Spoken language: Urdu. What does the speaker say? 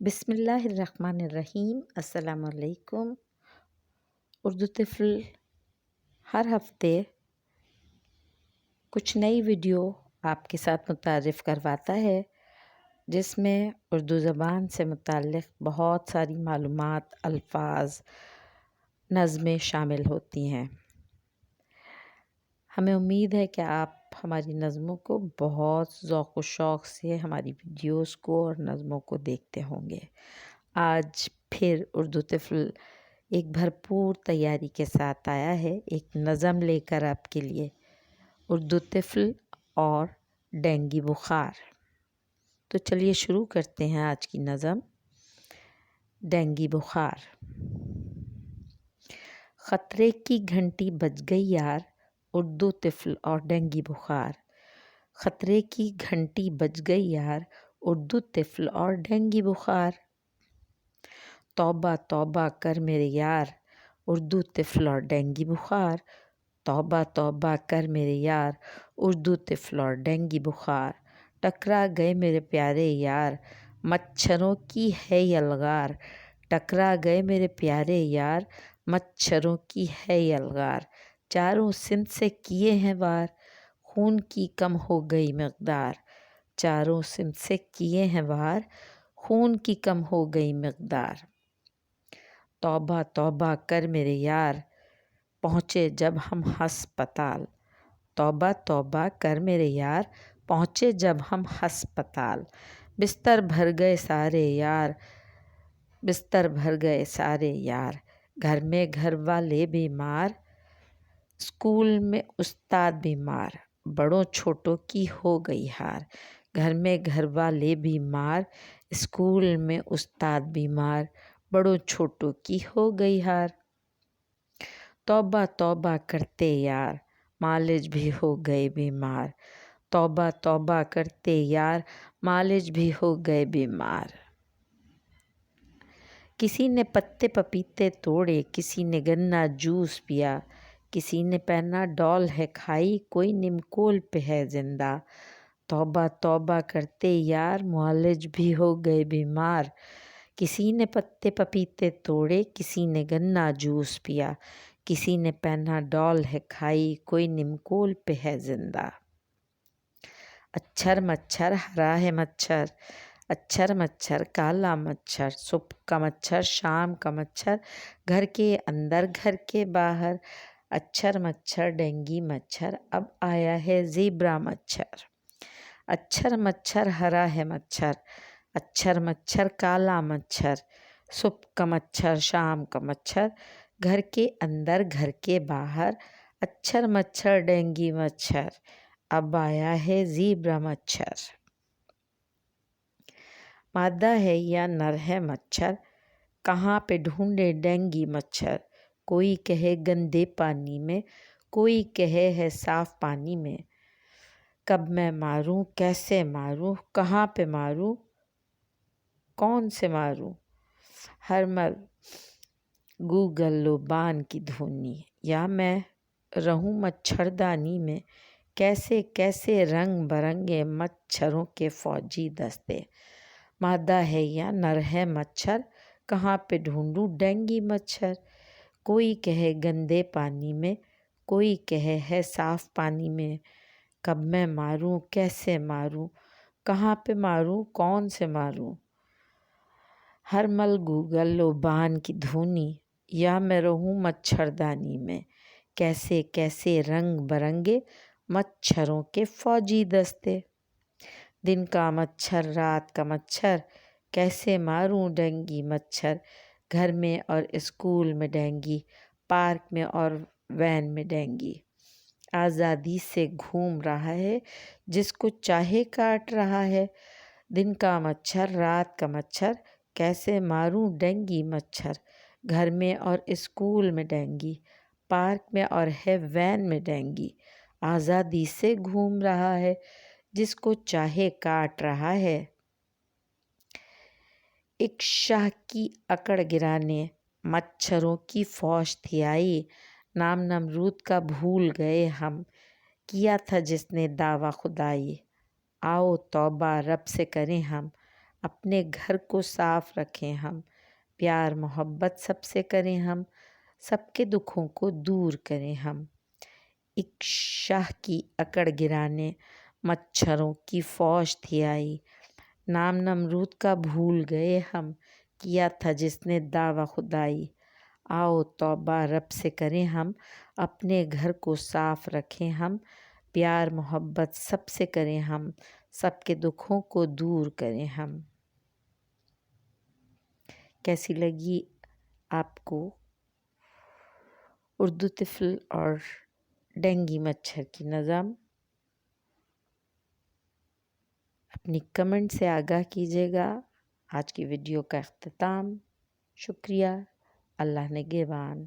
بسم اللہ الرحمن الرحیم۔ السلام علیکم۔ اردو طفل ہر ہفتے کچھ نئی ویڈیو آپ کے ساتھ متعارف کرواتا ہے، جس میں اردو زبان سے متعلق بہت ساری معلومات، الفاظ، نظمیں شامل ہوتی ہیں۔ ہمیں امید ہے کہ آپ ہماری نظموں کو بہت ذوق و شوق سے ہماری ویڈیوز کو اور نظموں کو دیکھتے ہوں گے۔ آج پھر اردو طفل ایک بھرپور تیاری کے ساتھ آیا ہے، ایک نظم لے کر آپ کے لیے، اردو طفل اور ڈینگی بخار۔ تو چلیے شروع کرتے ہیں آج کی نظم، ڈینگی بخار۔ خطرے کی گھنٹی بج گئی یار، اردو طفل اور ڈینگی بخار۔ خطرے کی گھنٹی بج گئی یار، اردو طفل اور ڈینگی بخار۔ توبہ توبہ کر میرے یار، اردو طفل اور ڈینگی بخار۔ توبہ توبہ کر میرے یار، اردو طفل اور ڈینگی بخار۔ ٹکرا گئے میرے پیارے یار، مچھروں کی ہے یلغار۔ ٹکرا گئے میرے پیارے یار، مچھروں کی ہے یلغار۔ چاروں سمت سے کیے ہیں وار، خون کی کم ہو گئی مقدار۔ چاروں سمت سے کیے ہیں وار، خون کی کم ہو گئی مقدار۔ توبہ توبہ کر میرے یار، پہنچے جب ہم ہسپتال۔ توبہ توبہ کر میرے یار، پہنچے جب ہم ہسپتال۔ بستر بھر گئے سارے یار، بستر بھر گئے سارے یار۔ گھر میں گھر والے بیمار، اسکول میں استاد بیمار۔ بڑوں چھوٹوں کی ہو گئی ہار۔ گھر میں گھر والے بیمار، اسکول میں استاد بیمار۔ بڑوں چھوٹوں کی ہو گئی ہار۔ توبہ توبہ کرتے یار، مالج بھی ہو گئے بیمار۔ توبہ توبہ کرتے یار، مالج بھی ہو گئے بیمار۔ کسی نے پتے پپیتے توڑے، کسی نے گنا جوس پیا۔ کسی نے پیناڈول ہے کھائی، کوئی نمکول پہ ہے زندہ۔ توبہ توبہ کرتے یار، معالج بھی ہو گئے بیمار۔ کسی نے پتے پپیتے توڑے، کسی نے گنا جوس پیا۔ کسی نے پیناڈول ہے کھائی، کوئی نمکول پہ ہے زندہ۔ اچھر مچھر ہرا ہے مچھر، اچھر مچھر کالا مچھر۔ صبح کا مچھر شام کا مچھر، گھر کے اندر گھر کے باہر۔ اچھر مچھر ڈینگی مچھر، اب آیا ہے زیبرا مچھر۔ اچھر مچھر ہرا ہے مچھر، اچھر مچھر کالا مچھر۔ صبح کا مچھر شام کا مچھر، گھر کے اندر گھر کے باہر۔ اچھر مچھر ڈینگی مچھر، اب آیا ہے زیبرا مچھر۔ مادہ ہے یا نر ہے مچھر، کہاں پہ ڈھونڈے ڈینگی مچھر۔ کوئی کہے گندے پانی میں، کوئی کہے ہے صاف پانی میں۔ کب میں ماروں کیسے ماروں، کہاں پہ ماروں کون سے ماروں۔ ہر مل گوگل لوبان کی دھونی، یا میں رہوں مچھردانی میں۔ کیسے کیسے رنگ برنگے مچھروں کے فوجی دستے۔ مادہ ہے یا نر ہے مچھر، کہاں پہ ڈھونڈوں ڈینگی مچھر۔ کوئی کہے گندے پانی میں، کوئی کہے ہے صاف پانی میں۔ کب میں ماروں کیسے ماروں، کہاں پہ ماروں کون سے ماروں۔ ہر مل گوگل لوبان کی دھونی، یا میں رہوں مچھردانی میں۔ کیسے کیسے رنگ برنگے مچھروں کے فوجی دستے۔ دن کا مچھر رات کا مچھر، کیسے ماروں ڈینگی مچھر۔ گھر میں اور اسکول میں ڈینگی، پارک میں اور وین میں ڈینگی۔ آزادی سے گھوم رہا ہے، جس کو چاہے کاٹ رہا ہے۔ دن کا مچھر رات کا مچھر، کیسے ماروں ڈینگی مچھر۔ گھر میں اور اسکول میں ڈینگی، پارک میں اور ہے وین میں ڈینگی۔ آزادی سے گھوم رہا ہے، جس کو چاہے کاٹ رہا ہے۔ ایک شاہ کی اکڑ گرانے، مچھروں کی فوج تھی آئی۔ نام نمرود کا بھول گئے ہم، کیا تھا جس نے دعویٰ خدائی۔ آؤ توبہ رب سے کریں ہم، اپنے گھر کو صاف رکھیں ہم، پیار محبت سب سے کریں ہم، سب کے دکھوں کو دور کریں ہم۔ ایک شاہ کی اکڑ گرانے مچھروں کی فوج تھی آئی، نام نمرود کا بھول گئے ہم، کیا تھا جس نے دعویٰ خدائی۔ آؤ توبہ رب سے کریں ہم، اپنے گھر کو صاف رکھیں ہم، پیار محبت سب سے کریں ہم، سب کے دکھوں کو دور کریں ہم۔ کیسی لگی آپ کو اردو طفل اور ڈینگی مچھر کی نظم؟ اپنی کمنٹ سے آگاہ کیجیے گا۔ آج کی ویڈیو کا اختتام۔ شکریہ۔ اللہ نگہبان۔